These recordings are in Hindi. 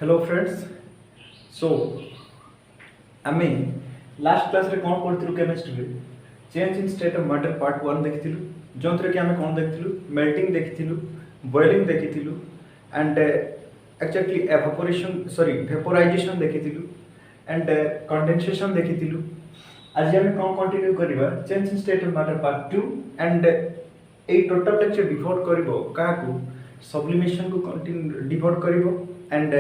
Hello friends. सो आम लास्ट क्लास रे कौन पढ़ी chemistry change in state of matter part 1 देखी जो थे कि आम कौन देखी मेल्टिंग देखी बॉइलिंग देखी and actually evaporation sorry vaporisation देखी एंड कंडेंसेशन देखी। आज आम कौन कंटिन्यू करवा change in state of matter part 2 and A total lecture devote कर सब्लिमेशन को कंटिन्यू डिवोट कर and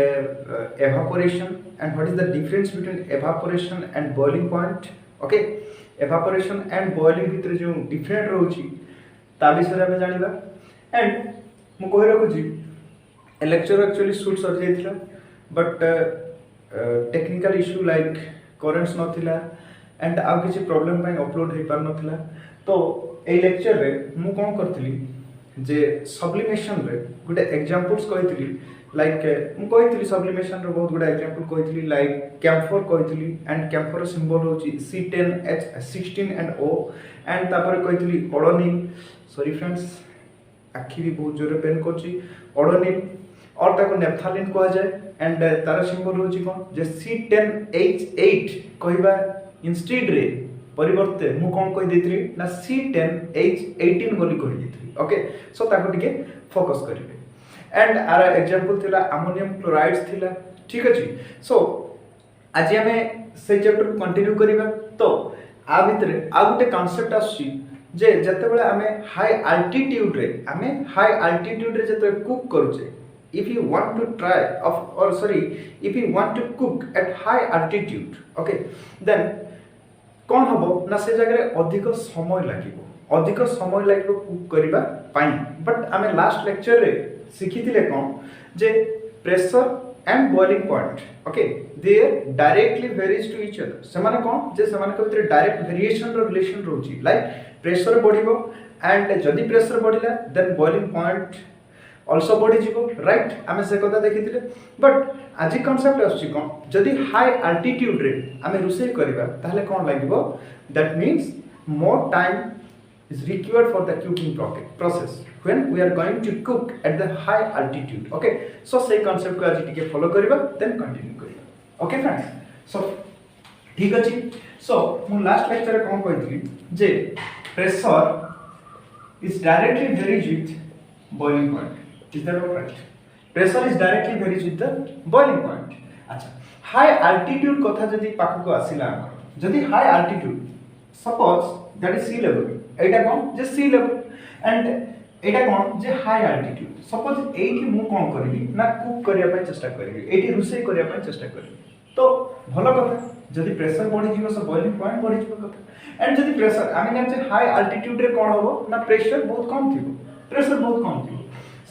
evaporation and what is the difference between evaporation and boiling point. Okay, evaporation and boiling भितर जो different रोची ता विषय में जानिबा and मु कहि रखुची ए लेक्चर एक्चुअली शूट सर जाइथिला but technical issue like currents नथिला एंड आ किछि प्रॉब्लम पय अपलोड हे पार नथिला। तो ए लेक्चर रे मु कोन करथिली जे सब्लिमेशन रे गुटे एग्जांपल्स कहिथिली लाइक मु कहिथिली सब्लिमेशन रो बहुत गुडा एग्जांपल कहिथिली लाइक कैम्फर कहिथिली एंड कैम्फर सिंबल होची C10H16 एंड O एंड तापर कहिथिली ओडोनिल सॉरी फ्रेंड्स आखि भी बहुत जोरे पेन करची ओडोनिल और ताको नेप्थालिन कहा जाए एंड तार सिंबल होची कोन जे C10H8 कहबा इंस्टेड रे परिवर्ते मु कोन कहि देथि ना C10H18 बोली कहि देथि। ओके सो ताको टिके फोकस करिवे एंड आर एग्जांपल थिला अमोनियम क्लोराइड्स थिला। ठीक अछि। सो आज हमें से चैप्टर को कंटिन्यू करिबा। तो आ भितरे आ गुटे कांसेप्ट आछि जे जते बेले हमें हाई अल्टीट्यूड रे जते कुक करूचे if you want to try if you want to cook at high altitude, okay, then कौन हबो ना से जगह रे अधिक समय लागिबो कुक करिबा पाई। बट आमे लास्ट लेक्चर रे सिखिथिले कोन जे pressure and boiling point, okay, they directly varies to each other. से माने कोन जे से माने को भीतर डायरेक्ट वेरिएशन रो रिलेशन रहउची लाइक प्रेशर बढ़िबो एंड जदी प्रेशर बढ़िला देन बॉइलिंग पॉइंट आल्सो बढ़ी जीवो, राइट। आमे से कथा देखिथिले। बट आज कांसेप्ट आछि कोन जदी हाई अल्टीट्यूड रे आमे रुसई करबा ताहले कोन लागिबो that means more time is required for the cooking process when we are going to cook at the high altitude. Okay, so say concept को आज टिके follow करिबा then continue करिबा। Okay friends, so ठीक अछि। so मु लास्ट लेक्चर रे कोन कहितली जे pressure is directly varies with boiling point. Is that right? Pressure is directly varies with the boiling point. अच्छा, high altitude कथा जदी पाखु को आसिला जदी high altitude suppose that is sea level Etah cone J C level and Etah cone J high altitude. Suppose एठी मु कोन करबी ना कुक करिया पय चेष्टा करबी एठी रुसई करिया पय चेष्टा करबी तो भलो कथा जदी प्रेशर बढ़ी जीवो सो बॉइलिंग पॉइंट बढ़ी जीवो कथा एंड जदी प्रेशर आमे जाने हाई अल्टीट्यूड रे कोन होबो ना प्रेशर बहुत कम थिबो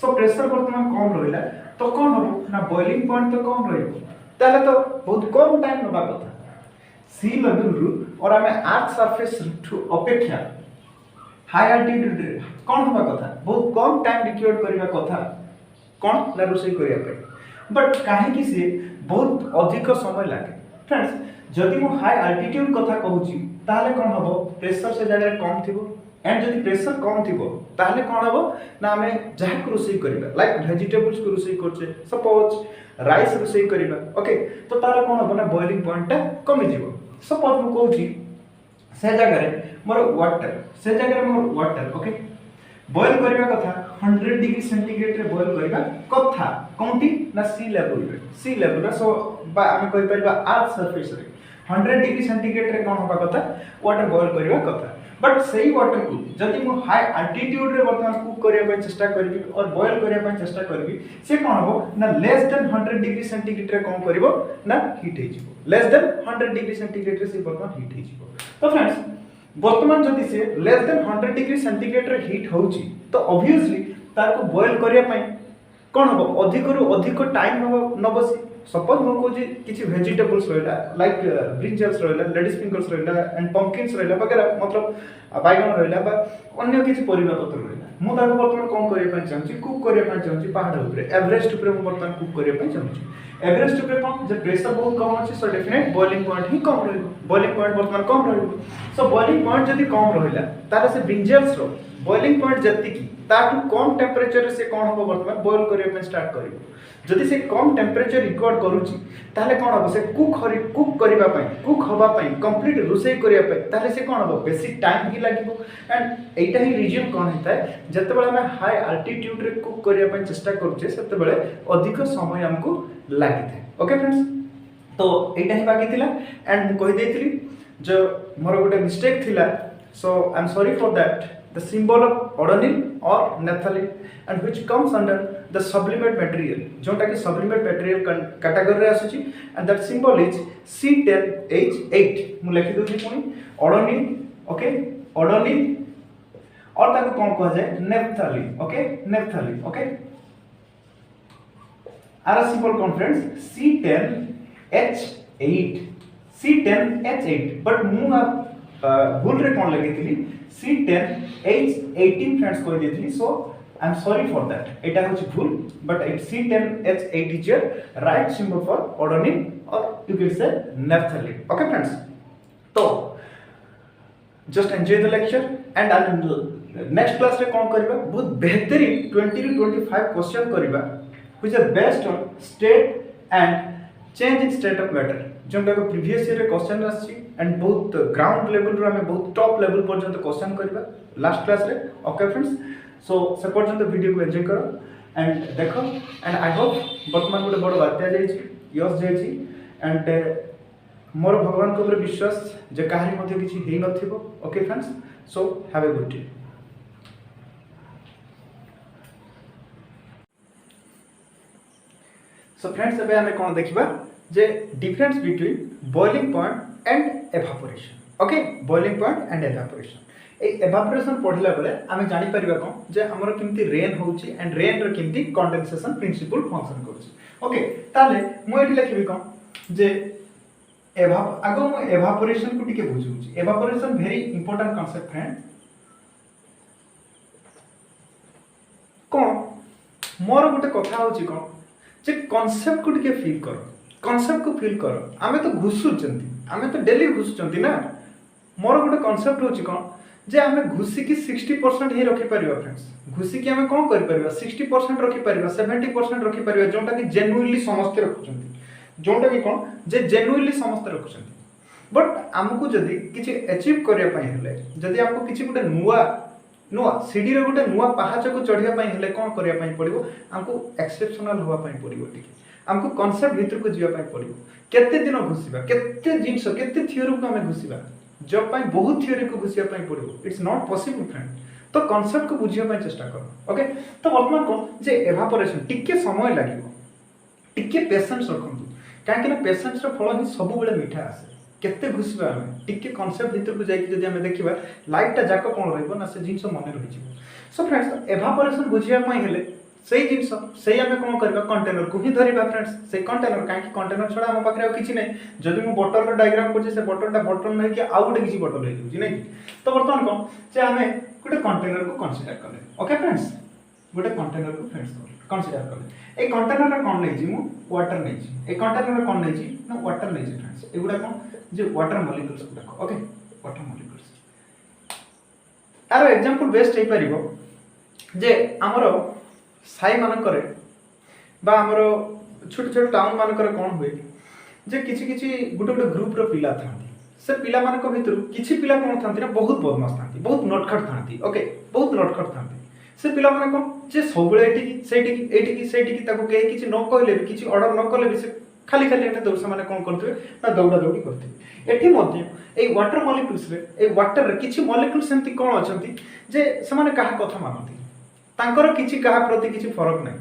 सो प्रेशर वर्तमान कम रहिला तो कोन होबो ना बॉइलिंग पॉइंट तो कम रहिबो ताले तो बहुत कम टाइम नबा कथा सी लेवल रु और आमे अर्थ सरफेस टू अपेक्षा हाई अल्टीट्यूड रे कोन होबा कथा बहुत कम टाइम रिक्वायर्ड करबा कथा कोन ना रोसई करिया पे बट काहे कि से बहुत अधिक समय लागे। फ्रेंड्स जदी मो हाई अल्टीट्यूड कथा कहूची ताले कोन होबो प्रेशर से जगह कम थिबो एंड जदी प्रेशर कम थिबो ताले कोन होबो ना हमें जहा को रोसई करबा लाइक वेजिटेबल्स को रोसई करछे सपोज राइस रोसई करबा। ओके तो तार कोन होबो ना बॉइलिंग पॉइंट ता कमी जीवो। सपोज मु कहूची से जगह रे मोर वाटर ओके बॉईल करबा कथा 100 डिग्री सेंटीग्रेड रे बॉईल करबा कथा कोंटी ना सी लेवल रे सो बा आमे कहि परबा अर्थ सरफेस रे 100 डिग्री सेंटीग्रेड रे कोन होबा कथा वाटर बॉईल करबा कथा। बट सही वाटर को जदी मो हाई अल्टीट्यूड रे वर्तमान कुक करिया पय चेष्टा करबी और बॉईल करिया पय चेष्टा करबी से कोन होबो ना लेस देन 100 डिग्री सेंटीग्रेड रे कोन करबो ना हीट हे जिवो लेस देन 100 डिग्री सेंटीग्रेड रे से वर्तमान हीट हे जिवो। तो फ्रेंड्स वर्तमान जदी से लेस देन 100 डिग्री सेंटीग्रेड रे हीट होउची तो ऑब्वियसली तार को बॉईल करिया पय कोन होबो अधिक रु अधिक टाइम न बसी। सपोज मो को जे किछि वेजिटेबल्स रहला लाइक ब्रिंजल्स रहला लेडीज फिंगर्स रहला एंड पंपकिन्स रहला वगैरह मतलब बाइगन रहला बा अन्य किछि परिबा पत्र रहला मु ताको वर्तमान कोन करिया पय चाहूची कुक करिया पय चाहूची पहाड़ ऊपर एवरेस्ट ऊपर मु वर्तमान कुक करिया पय चाहूची। एवरेस्ट ऊपर कोन जे प्रेशर बहुत कम अछि सो डेफिनेट बॉइलिंग पॉइंट ही कम रहइबो बॉइलिंग पॉइंट वर्तमान कम रहइबो। सो बॉइलिंग पॉइंट जदी कम रहिला तारे से ब्रिंजल्स रो बॉइलिंग पॉइंट जति की ताठू कम टेम्परेचर से कौन हम बर्तमान बॉयल करने स्टार्ट कर जदि से कम टेम्परेचर रिकॉर्ड करुच्ची ताहले कौन हम से कुक करने कुक हवाई कंप्लीट रोषे करने से कौन हम बेसी टाइम ही लगे एंड यहीटा ही रिजन कौन होता है जिते बड़े आम हाई अल्टीट्यूड रे कुक करने चेष्टा करुचे से अधिक समय आमको लगी था ओके फ्रेंड्स तो यहीटा ही बाकी थिला एंड मुझे कहीदेली जो मोर गोटे मिस्टेक थिला so I am sorry for that the symbol of odonil or naphthalene and which comes under the sublimate material जोटा कि sublimate material category रे आसुची and that symbol is C10H8 मु लिखि दोची पुनी odonil ओके odonil और ताको कोन कह जाय naphthalene ओके आर सिंपल कॉन्फ्रेंस C10H8 बट मु भूल रे कोन लगितली C10H18 फ्रेंड्स कह देथली so I am sorry for that एटा होची भूल but C10H8 is your right symbol for odonil और you can say naphthalene okay friends तो just enjoy the lecture and I next class रे कोन करबा बहुत बेहतरीन 20 to 25 क्वेश्चन करबा which are based on state and change in state of matter जोटा को प्रीवियस ईयर रे क्वेश्चन आछि एंड बहुत ग्राउंड लेवल रो हमें बहुत टॉप लेवल पर्यंत क्वेश्चन करबा लास्ट क्लास रे ओके फ्रेंड्स सो से पर्यंत वीडियो को एंजॉय करो एंड देखो एंड आई होप वर्तमान गोटे बड़ बात्या जाइछि यस जाइछि एंड मोर भगवान को ऊपर विश्वास जे कहानी मध्ये किछि हेइ नथिबो okay friends so have a good day so friends अबे हमें कोन देखिबा जे difference between boiling point and evaporation okay boiling point and evaporation ए एवापोरेशन पढ़ला बेले आमे जानि परिबा कोन जे हमर किमती रेन होउची एंड रेन रो किमती कंडेंसेशन प्रिंसिपल फंक्शन करूची ओके ताले मु एठी लिखिबी कोन जे आगो मु एवापोरेशन को टिके बुझुची evaporation very important concept friend कोन मोर गुटे कथा होची कोन जे कांसेप्ट को टिके फील करो कांसेप्ट को फील करो आमे तो घुसुचंती आमे तो डेली घुसुचंती ना मोर गुटे कांसेप्ट होची कोन जे आमे घुसी की 60% ही रखि परिबा फ्रेंड्स घुसी की आमे कोन करि परिबा 60% रखि परिबा 70% रखि परिबा जोंटा कि जेन्युइनली समस्त रखुचंती जोंटा कि कोन जे जेन्युइनली समस्त रखुचंती बट हमकु जदी किछि अचीव करिया पई हेले जदी हमकु किछि गुटे नुआ सीडी रे गुटे नुआ पहाच को चढ़िया पई हेले कोन करिया पई पड़िबो हमकु एक्सेप्शनल होवा पई पड़िबो ठीक हमको कांसेप्ट भीतर को जीवा पई पड़िबो केते दिन घुसीबा केते जिंस केते थ्योरी को हमें घुसीबा जब पई बहुत थ्योरी को घुसिया पई पड़िबो इट्स नॉट पॉसिबल फ्रेंड तो कांसेप्ट को बुझिया पई चेष्टा करो ओके तो वर्तमान को जे एवापोरेशन टिके समय लागिबो टिके पेशेंस रखंतु काहे कि पेशेंस रो फल ही सब बेले मीठा आसे केते घुसीबा हम टिके कांसेप्ट भीतर को जाई जदी हमें देखिबा लाइफ टा जाको कोन रहइबो ना से जिंस मन रहिजिबो सो फ्रेंड्स एवापोरेशन बुझिया पई हेले सेही जिंस सेही हमें कोन करबा कंटेनर को ही धरिबा फ्रेंड्स से कंटेनर काहे कि कंटेनर छडा हम पाखरे किछि नै जदी मु बोतल रो डायग्राम करछि से बोतलटा बोतल नै कि आउ गोटे किछि बोतल होई छि नै तो वर्तमान कोन से हमें गोटे कंटेनर को कंसीडर करले ओके फ्रेंड्स गोटे कंटेनर को फ्रेंड्स कंसीडर करले ए कंटेनर रा कोन नै छि मु वाटर नै छि ए कंटेनर रा कोन नै छि ना वाटर नै छि फ्रेंड्स एगुडा कोन जे वाटर मॉलिक्यूल्स गुडा ओके वाटर मॉलिक्यूल्स तार एग्जांपल बेस्ट हे परिबो जे हमरो साई मानकरे बा हमरो छोट छोट टाउन मानकरे कोन होय जे किछि किछि गुटे गुटे ग्रुप रो पिला थांती से पिला मानक भितर किछि पिला कोन थांती ना बहुत बदमाश थांती बहुत नटखट थांती ओके बहुत नटखट थांती से पिला माने कोन जे सबले एठी की ताको के किछि न कहले भी किछि ऑर्डर न करले भी से खाली खाली एटा दौड़ माने कोन करथबे ना दौड़ा दौड़ी करथबे एठी मध्ये ए वाटर मॉलिक्यूल्स रे ए वाटर रे किछि मॉलिक्यूल्स सेमति कोन अछंती जे से माने काहा कथा मानती तांकर किछि काहा प्रति किछि फरक नै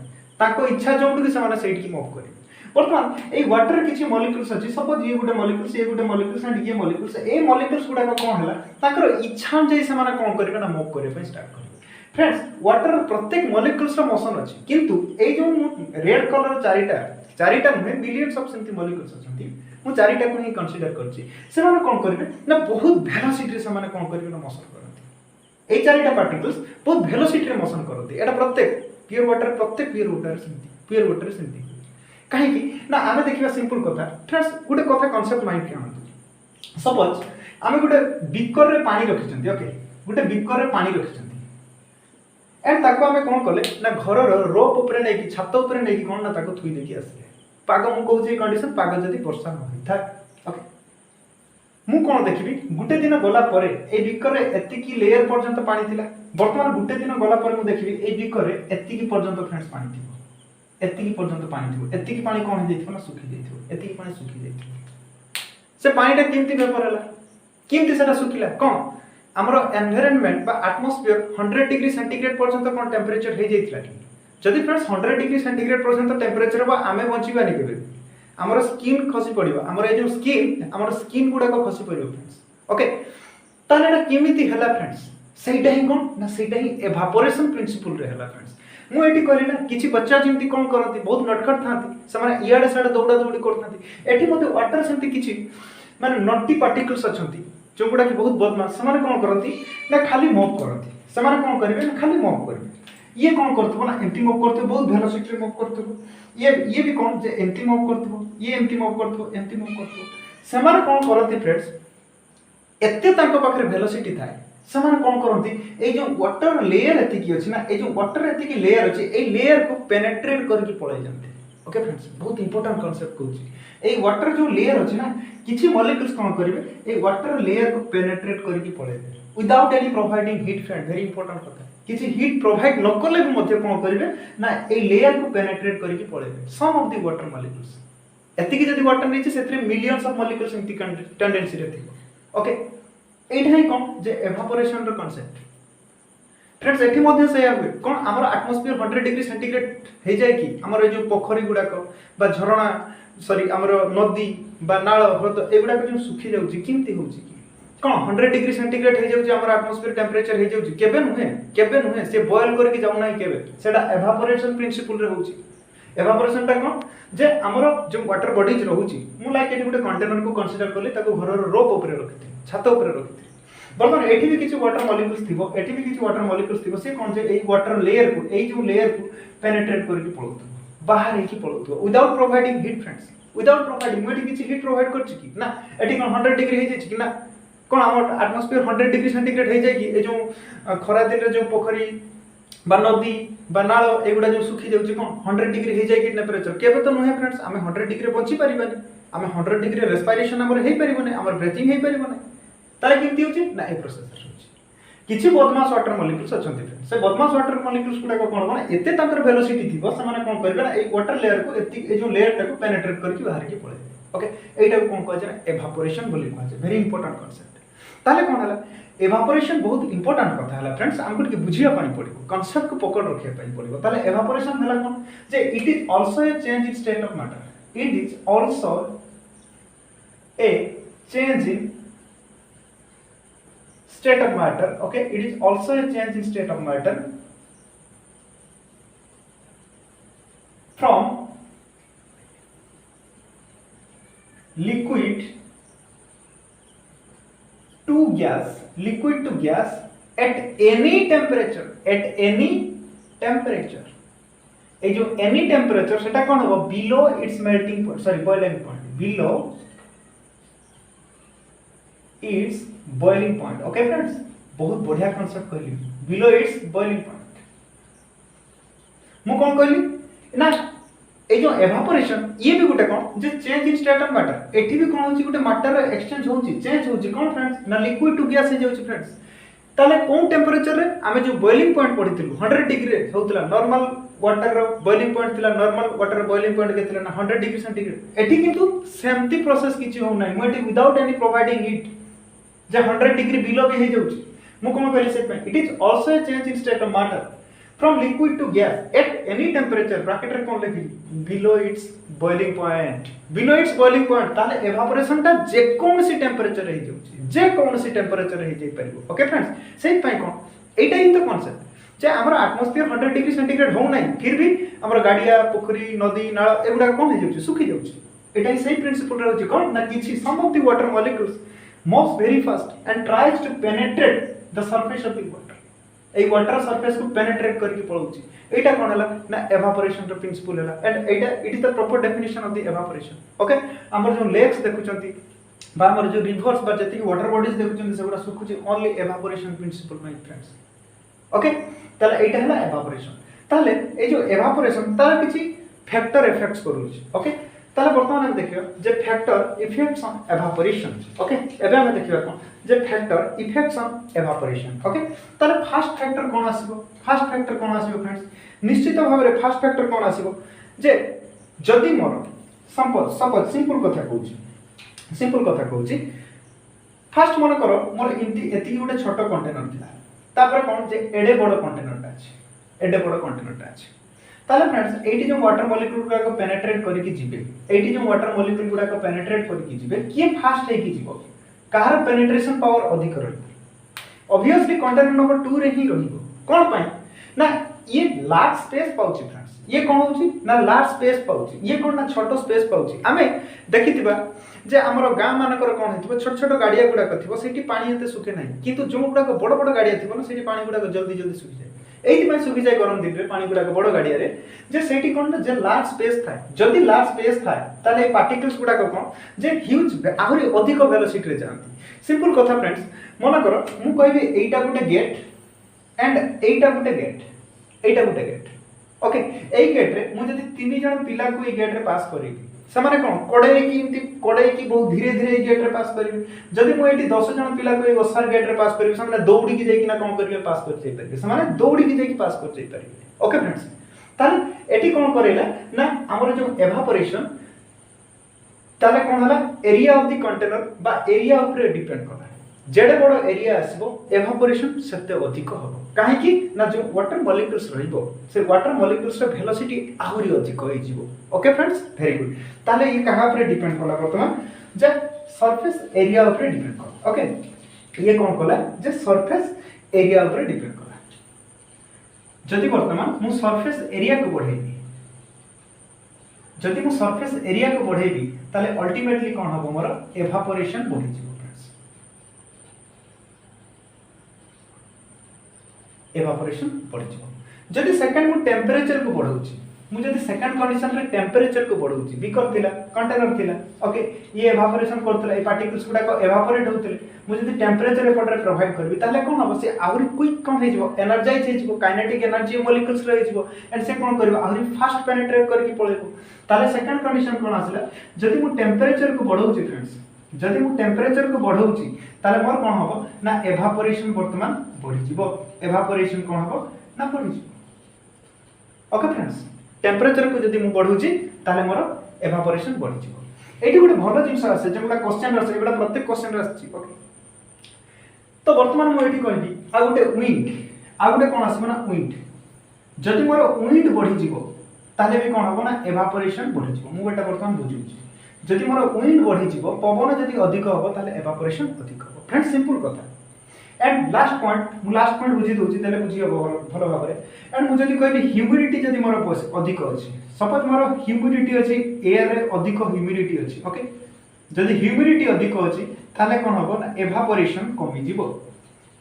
ताको इच्छा जोंटु कि से माने सेट की मूव करे वर्तमान ए वाटर किछि मॉलिक्यूल्स अछि सपोज ये गुटे मॉलिक्यूल्स एंड ये मॉलिक्यूल्स ए मॉलिक्यूल्स गुडा कोन हला ताकर इच्छा जे से माने कोन करबे ना मूव करे पे स्टार्ट करबे फ्रेंड्स वाटर प्रत्येक मॉलिक्यूल्स रो मोशन अछि किंतु ए जो रेड कलर चारिटा नुहे बिलियंस ऑफ सेंटी मॉलिक्यूल्स अछंती मु चारिटा को ही कंसीडर करछि से माने कोन करबे ना बहुत वेलोसिटी से माने कोन करबे ना मोशन करथि ए चारिटा पार्टिकल्स बहुत वेलोसिटी रे मोशन करथि एटा प्रत्येक प्योर वाटर सेंटी काहे कि ना आमे देखिबा सिंपल कथा फ्रेंड्स गुटे कथा कांसेप्ट माइंड के आनंद सपोज आमे गुटे बीकर रे पानी रखिचंती ओके गुटे बीकर रे पानी रखिचंती एंड ताको आमे कोन कले ना घर रोप ऊपर नै कि छात ऊपर नै कि कोन ना ताको थुई देकी आसले पाग मु कहू जे कंडीशन पाग जदी वर्षा न होई था ओके मु कोन देखिबी गुटे दिन गला परे ए बिकरे एति की लेयर पर्यंत पानी थिला वर्तमान गुटे दिन गला परे मु देखिबी ए बिकरे एति की पर्यंत फ्रेंड्स पानी थिबो एति की पर्यंत पानी थिबो एति की पानी कोन हे ना सुखी जाइथिबो एति की पानी सुखी जाइथिबो से पानीटा केमती वेपर हला केमती सेटा सुखिला कोन हमरो एनवायरनमेंट बा एटमॉस्फेयर 100 डिग्री सेंटीग्रेड पर्यंत कोन टेंपरेचर हे जाइथिला जदि फ्रेंड्स 100 डिग्री सेंटीग्रेड पर्यंत टेंपरेचर बा आमे बंचिबानी केबे हमरो स्किन खसी पड़िबो हमरो ए जो स्किन गुडा को खसी पड़िबो फ्रेंड्स ओके ताले एटा केमिति हला फ्रेंड्स सेटा ही कोन ना सेटा ही एवापोरेशन प्रिंसिपल रे हला फ्रेंड्स मु एटी कहली ना किछि बच्चा जेमति कोन करंती बहुत नटखट थांती समान इयाडे साडे दौड़ा दौड़ी करथांती एटी मते वाटर सेमति किछि माने नटी पार्टिकल्स अछंती जो गुडा कि बहुत बदमाश समान कोन करंती ना खाली मूव करंती समान कोन करिवे ना खाली मूव करिवे ये कोन करथबो ना एम्प्टी मूव करथबो बहुत वेलोसिटी रे मूव करथबो ये भी कोन जे एम्प्टी मूव करथबो ये एम्प्टी मूव करथबो एम्प्टी मूव करथबो समान कोन करंती फ्रेंड्स एते तांको पाखरे वेलोसिटी थाए समान कोन करंती ए जो वाटर लेयर एति की अछि ना ए जो वाटर एति की लेयर अछि ए लेयर को पेनिट्रेट करके पळे जानते ओके फ्रेंड्स बहुत इंपोर्टेंट कांसेप्ट कहूची ए वाटर जो लेयर अछि ना किछि मॉलिक्यूल्स कोन करिवे ए वाटर लेयर को पेनिट्रेट करके पळे without any providing heat friend very important कथा किछि हीट प्रोवाइड न करले भी मध्ये कोन करिवे ना ए लेयर को पेनिट्रेट करके पळे some of the water molecules एति की जदी वाटर नीचे सेतरे मिलियंस ऑफ मॉलिक्यूल्स एंटी टेंडेंसी रे थिबो ओके एठा ही कोन जे एवापोरेशन रो कांसेप्ट फ्रेंड्स एठी मध्ये से आबे कोन हमर एटमॉस्फियर 100 डिग्री सेंटीग्रेड हे जाय कि हमर जो पोखरी गुडा को बा झरणा सॉरी हमर नदी बा नाळ ह्रद एगुडा को जो सुखी जाउची किमती होउची कोन 100 डिग्री सेंटीग्रेड हे जाउची हमर एटमॉस्फियर टेंपरेचर हे जाउची केबे नुहे से बॉयल करके जाउ नाही केबे सेटा एवापोरेशन प्रिंसिपल रे होउची एवापोरेशन ता कोन जे हमर जो वाटर बॉडीज रहउची मु लाइक एठी गुटे कंटेनर को कंसीडर करले ताको घर रोप ऊपर रखिते छात ऊपर रखिते बर्तमान एठी भी किछि वाटर मॉलिक्यूल्स थिबो एठी भी किछि वाटर मॉलिक्यूल्स थिबो से कोन जे एई वाटर लेयर को एई जो लेयर को पेनिट्रेट करके पळोतो बाहर एकी पळोतो without providing heat friends without providing एठी किछि हीट प्रोवाइड करछि कि ना एठी कोन 100 डिग्री हे जाछि कि ना कोन हमर एटमॉस्फियर 100 डिग्री सेंटीग्रेड हे जाय कि ए जो खरा दिन रे जो पोखरी बा नदी बा नाळ एगुडा जो सुखी जाउछि कोन 100 डिग्री हे जाय कि टेंपरेचर केबे तो नहे फ्रेंड्स हमें 100 डिग्री बंची परिबानी हमें 100 डिग्री रेस्पिरेशन हमर हे परिबने हमर ब्रीथिंग हे परिबने ताले किमती होछि ना ए प्रोसेस होछि किछि बदमाश वाटर मॉलिक्यूल्स अछंती फ्रेंड्स से बदमाश वाटर मॉलिक्यूल्स गुडा को कोन माने एते ताकर वेलोसिटी थिबो से माने कोन करबे ना ए वाटर लेयर को एति ए जो लेयर टा को पेनिट्रेट करके बाहर के पळे ओके एटा को कोन कहै छै एवापोरेशन बोली कहै छै वेरी इंपोर्टेंट कांसेप्ट ताले कोन हला एवापोरेशन बहुत इंपोर्टेंट कथा हला फ्रेंड्स हमको के बुझिया पानी पड़िबो कांसेप्ट को पकड़ रखिया पानी पड़िबो ताले एवापोरेशन हला कोन जे it is also a change in state of matter it is also a change in state of matter okay it is also a change in state of matter from liquid to gas at any temperature ए जो any temperature सेटा कोन हो below its melting point sorry boiling point below its boiling point okay friends बहुत बढ़िया कांसेप्ट कहली below its boiling point मु कोन कहली ना ए जो एवापोरेशन ये भी गुटे कोन जे change in state of matter एठी भी कोन होची गुटे मैटर एक्सचेंज होची चेंज होची कोन फ्रेंड्स ना लिक्विड टू गैस हे जाउची फ्रेंड्स ताले कोन टेंपरेचर रे आमे जो बॉइलिंग पॉइंट पढिथिलु 100 डिग्री रे होतला नॉर्मल वाटर रो बॉइलिंग पॉइंट थिला नॉर्मल वाटर बॉइलिंग पॉइंट केतिला ना 100 डिग्री सेंटीग्रेड एठी किंतु सेमती प्रोसेस किछि हो नै मोटी विदाउट एनी प्रोवाइडिंग हीट जे 100 डिग्री बिलो भी हे जाउची मु कोन कहली से it is also a change in state of matter from liquid to gas at any temperature bracket रे कोन लिखि बिलो इट्स बॉइलिंग पॉइंट ताले एवापोरेशन ता जे कोनसी टेंपरेचर हे जाई परिबो ओके फ्रेंड्स सेही पई कोन एटा ही तो कांसेप्ट जे हमर एटमॉस्फियर 100 डिग्री सेंटीग्रेड हो नै फिर भी हमर गाडिया पोखरी नदी नाळ एगुडा कोन हे जाउची सुखी जाउची एटा ही सही प्रिंसिपल रहउची कोन ना किछि some of the water molecules moves very fast and tries to penetrate the surface of the water ei water surface को penetrate करके पळौची एटा कोन हला ना एवापोरेशन रो प्रिंसिपल हला and Etah it is the proper definition of the evaporation okay हमर जो लेक्स देखुचंती बा हमर जो रिवर्स बा जति वाटर बॉडीज देखुचंती सेगुडा सुखुची only evaporation principle my friends okay ताले एटा हला एवापोरेशन ताले ए जो एवापोरेशन तार किछि फैक्टर इफेक्ट्स करूछि ओके ताले वर्तमान हम देखियो जे factor effects on evaporation okay एबे हम देखियो कोन जे factor effects on evaporation okay ताले फर्स्ट फैक्टर कोन आसीबो फ्रेंड्स निश्चित भाबरे फर्स्ट फैक्टर कोन आसीबो जे जदि मोर सपोज सिंपल कथा कहूची फास्ट मन करो मोर इमती एति गोटे छोट कंटेनर थिला तापर कोन जे एडे बड़ कंटेनर अछि ताले फ्रेंड्स एटी जो वाटर मॉलिक्यूल गुडा को पेनिट्रेट करिकि जिबे एटी जो वाटर मॉलिक्यूल गुडा को पेनिट्रेट करिकि जिबे किए फास्ट है कि जिवो कार पेनिट्रेशन पावर अधिक रहबो ऑब्वियसली कंटेनर नंबर 2 रे ही रहिबो कोन पाई ना ये लार्ज स्पेस पाउची फ्रेंड्स ये कोन होची ना लार्ज स्पेस पाउची ये कोन ना छोटो स्पेस पाउची आमे देखितिबा जे हमरो गाम मानकर कोन हेतिबो छोट छोट गाडिया गुडा कथिबो सेठी पानी एते सुखे नाही किंतु जो गुडा को बड़ बड़ गाडिया थिबो ना सेठी पानी गुडा को जल्दी जल्दी सुखि जाय एथि पय सुखि जाय गरम दिन रे पानी गुडा को बड़ गाडिया रे जे सेठी कोन ना जे लार्ज स्पेस थाय जदी लार्ज स्पेस थाय ताले पार्टिकल्स गुडा को कोन जे ह्यूज आहुरी अधिक वेलोसिटी रे जानती सिंपल कथा फ्रेंड्स मना करो मु कहबी एटा गुटे gate and Etah Gute gate okay AE gate रे मु जदी तीन जण पिला को ए गेट रे पास करेबी समाने कोन कोडे की बहुत धीरे धीरे गेट रे पास करिवे जदी मु एटी 10 जण पिला को ए ओसार गेट रे पास करिवे समाने दौड़ी की जाई कि ना कोन करिवे पास कर जाई परिवे समाने दौड़ी की जाई कि पास कर जाई परिवे ओके फ्रेंड्स ताले एटी कोन करेला ना हमर जो एवापोरेशन ताले कोन हला एरिया ऑफ द कंटेनर बा एरिया ऊपर डिपेंड करला जेडे बड़ एरिया आसीबो एवापोरेशन सेते अधिक हबो काहे कि ना जो वाटर मॉलिक्यूल्स रहिबो से वाटर मॉलिक्यूल्स रे वेलोसिटी आहुरी अधिक होई जिवो ओके फ्रेंड्स वेरी गुड ताले ये कहां पर डिपेंड करला वर्तमान जे सरफेस एरिया ऊपर डिपेंड करला ओके ये कोन कला जे सरफेस एरिया ऊपर डिपेंड करला जदि वर्तमान मु सरफेस एरिया को बढ़ेबी जदि मु सरफेस एरिया को बढ़ेबी ताले अल्टीमेटली कोन हबो मोर एवापोरेशन बढ़ि जिवो एवापोरेशन बढ़ि जिवो जदि सेकंड मु टेंपरेचर को बढ़ौची मु जदि सेकंड कंडीशन रे टेंपरेचर को बढ़ौची बीकर थिला कंटेनर थिला ओके ये एवापोरेशन करथला ए पार्टिकल्स गुडा को एवापोरेट होतले मु जदि टेंपरेचर एपटर प्रोवाइड करबी ताले कोन हबो से आहुरी क्विक कोन हे जिवो एनर्जाइज हे जिवो काइनेटिक एनर्जी मॉलिक्यूल्स रे जिवो एंड से कोन करबो आहुरी फास्ट पेनिट्रेट करके पळेबो ताले सेकंड कंडीशन कोन आसला जदि मु टेंपरेचर को बढ़ौची फ्रेंड्स जदि मु टेंपरेचर को बढ़ौची ताले मोर कोन हबो ना एवापोरेशन वर्तमान बढ़ि जिवो एवापोरेशन कोन हबो ना बढ़ि जिवो ओके फ्रेंड्स टेंपरेचर को जदि मु बढ़ौची ताले मोर एवापोरेशन बढ़ि जिवो एठी गुटे भलो जिंस आसे जेगुडा क्वेश्चन आसे एगुडा प्रत्येक क्वेश्चन आसे ओके तो वर्तमान मु एठी कहबी आ गुटे कोन आसीबो ना विंड जदि मोर विंड बढ़ि जिवो ताले भी कोन हबो ना एवापोरेशन बढ़ि जिवो मु एटा वर्तमान बुझुची जदि मोर विंड बढ़ि जिवो पवन जदि अधिक हबो ताले एवापोरेशन अधिक हबो फ्रेंड्स सिंपल कथा एंड लास्ट पॉइंट बुझी दोची तले बुझी हबो भलो भाबरे एंड मु जदि कहबी ह्यूमिडिटी जदि मोर अधिक अछि सपोज मोर ह्यूमिडिटी अछि एयर रे अधिक ह्यूमिडिटी अछि ओके जदि ह्यूमिडिटी अधिक अछि ताले कोन हबो ना एवापोरेशन कमी जिवो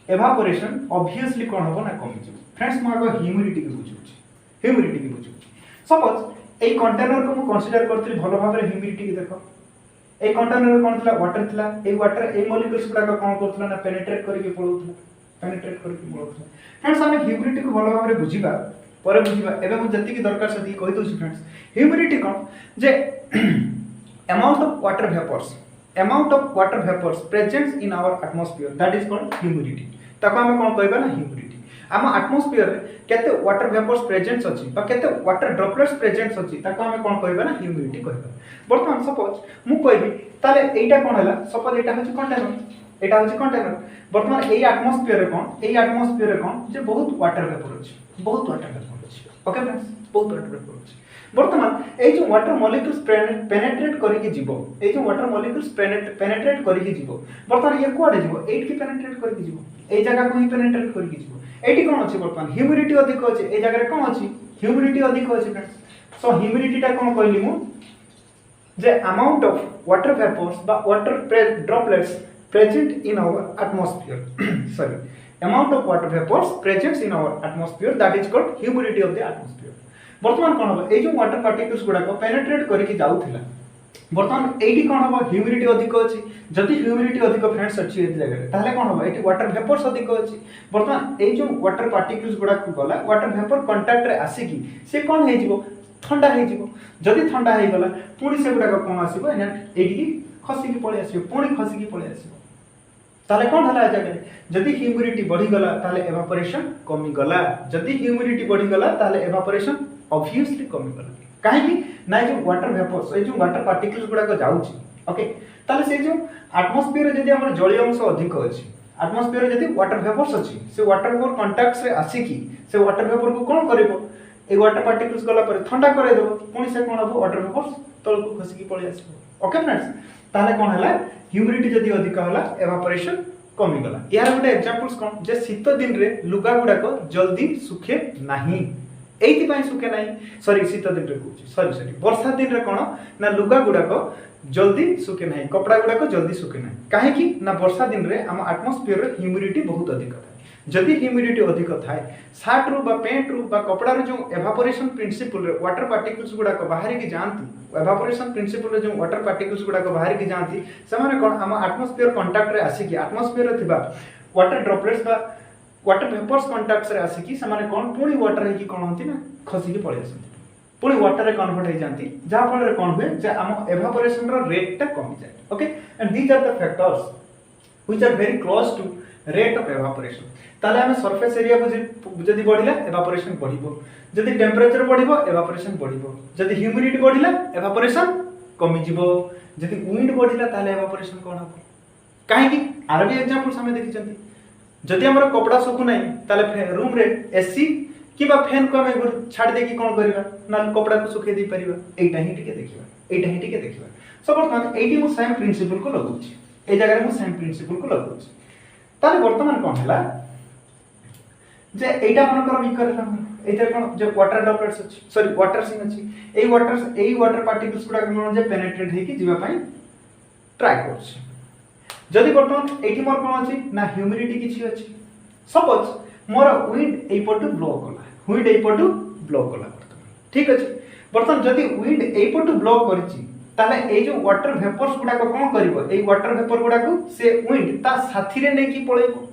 एवापोरेशन ऑब्वियसली कोन हबो ना कमी जिवो फ्रेंड्स मु आगो ह्यूमिडिटी के बुझुची सपोज ए कंटेनर को मु कंसीडर करथि भलो भाबरे ह्यूमिडिटी के देखो ए कंटेनर कोन थिला water A water A molecules गुडा को कोन करथला ना पेनिट्रेट करके पळौथला फ्रेंड्स हमें ह्यूमिडिटी को भलो भाबरे बुझिबा परे बुझिबा एबे मु जति की दरकार सती कहि दोछि फ्रेंड्स ह्यूमिडिटी कोन जे amount of water vapours present in our atmosphere that is called humidity ताको हमें कोन कहबा ना ह्यूमिडिटी आम एटमॉस्फेयर रे केते वाटर वेपर्स प्रेजेंट अछि बा केते वाटर ड्रॉपलेट्स प्रेजेंट अछि ताको हमें कोन कहबा ना ह्यूमिडिटी कहबा वर्तमान सपोज मु कहबी ताले एटा कोन हला सपोज एटा होछि कंटेनर वर्तमान एई एटमॉस्फेयर रे कोन जे बहुत वाटर वेपर अछि ओके फ्रेंड्स बहुत वाटर वेपर अछि वर्तमान ए जो वाटर मॉलिक्यूल्स पेनिट्रेट करके जीवो ए जो वाटर मॉलिक्यूल्स पेनिट्रेट करके जीवो वर्तमान ये कोडे जीवो 8 की पेनिट्रेट करके जीवो ए जगह को ही पेनिट्रेट करके जीवो एटी कोन अछि वर्तमान ह्यूमिडिटी अधिक अछि ए जगह रे कोन अछि ह्यूमिडिटी अधिक अछि फ्रेंड्स सो ह्यूमिडिटी टा कोन कहली मु जे अमाउंट ऑफ वाटर वेपर्स बा water droplets present in our atmosphere amount of water vapors present in our atmosphere that is called humidity of the atmosphere वर्तमान कोन हो ए जो वाटर पार्टिकल्स गुडा को पेनिट्रेट करके जाउथिला बर्तमान एटी कौन हम ह्यूमिडिटी अधिक अच्छी जदि ह्यूमिडिटी अधिक फ्रेंड्स अच्छी ये जगह ताहले कौन हम ये वाटर वेपर्स अधिक अच्छी बर्तमान ये जो वाटर पार्टिकल्स गुडा गला वाटर वेपर कांटेक्ट रे आसिकी से कौन हे जीवो ठंडा हे जीवो जदि ठंडा हे गला पुणी से गुडा कौन आसीबो एटी खसिकी पळे आसीबो पुणी खसिकी पळे आसीबो ताले कौन हला जगह जदि ह्यूमिडिटी बढ़ी गला ताले एवापोरेशन कमी गला जदि ह्यूमिडिटी बढ़ी गला ताले एवापोरेशन ऑब्वियसली कमी गला काहे कि ना जो वाटर वेपर्स ए जो वाटर पार्टिकल्स गुडा को जाउची ओके ताले से जो एटमॉस्फेयर रे जदि हमर जलीय अंश अधिक अछि एटमॉस्फेयर रे जदि वाटर वेपर्स अछि से वाटर वेपर कांटेक्ट रे आसी कि से वाटर वेपर को कोन करबो ए वाटर पार्टिकल्स गला पर ठंडा करे देबो पुनी से कोन हबो वाटर वेपर्स तल को खसी की पळे आसीबो ओके फ्रेंड्स ताले कोन हला ह्यूमिडिटी जदि अधिक हला एवापोरेशन कमी गला यार गोटे एग्जांपल्स कोन जे शीत दिन रे लुगा गुडा को जल्दी सुखे नाही एथि पय सुखे नाही सॉरी शीत दिन रे कहूची सॉरी वर्षा दिन रे कोन ना लुगा गुडा को जल्दी सुखे नाही कपड़ा गुडा को जल्दी सुखे नाही काहे कि ना वर्षा दिन रे हम एटमॉस्फेयर रे ह्यूमिडिटी बहुत अधिक थाए जदि ह्यूमिडिटी अधिक थाए शर्ट रू बा पैंट रू बा कपड़ा रे जो एवापोरेशन प्रिंसिपल रे वाटर पार्टिकल्स गुडा को बाहर की जानती एवापोरेशन प्रिंसिपल रे जो वाटर पार्टिकल्स गुडा को बाहर की जानती से माने कोन हम एटमॉस्फेयर कांटेक्ट रे आसी कि एटमॉस्फेयर रे थिबा वाटर ड्रॉपलेट्स बा वाटर वेपर्स कांटेक्ट रे आसी कि से माने कोन पुणी वाटर है कि कोन होंती ना खसी की पळे आसी पुणी वाटर रे कन्वर्ट हो जानती जा फल रे कोन हुए जे हम एवापोरेशन रो रेट टा कमी जाए okay and these are the factors which are very close to rate of evaporation ताले हमें सरफेस एरिया को जदी बढ़िला एवापोरेशन बढ़िबो जदी टेंपरेचर बढ़िबो एवापोरेशन बढ़िबो जदी ह्यूमिडिटी बढ़िला एवापोरेशन कमी जिवो जदी विंड बढ़िला ताले एवापोरेशन कोन हबो काहे कि आर भी एग्जांपल्स हमें देखि चंती जदी हमर कपड़ा सुखु नाही ताले रूम रे एसी किबा फैन को हमें छाड़ दे कि कोन करबा ना कपड़ा को सुखे दे परिबा एटा ही टिके देखिबा सो वर्तमान एटी मु सेम प्रिंसिपल को लगुची ए जगह रे मु सेम प्रिंसिपल को लगुची ताले वर्तमान कोन हला जे एटा मनकर विकर एते कोन जे वाटर ड्रॉपलेट्स अछि सॉरी वाटर सिंग अछि एई वाटर पार्टिकल्स गुडा कोन जे पेनिट्रेट हे कि जीवा पई ट्राई करछ जदि वर्तमान एटी मोर कोन अछि ना ह्यूमिडिटी किछि अछि सपोज मोर विंड एई पटु ब्लो कला विंड एई पटु ब्लो कला वर्तमान ठीक अछि वर्तमान जदि विंड एई पटु ब्लो करछि ताले ए जो वाटर वेपर्स गुडा को कोन करिवो ए वाटर वेपर गुडा को से विंड ता साथी रे नै कि पळेबो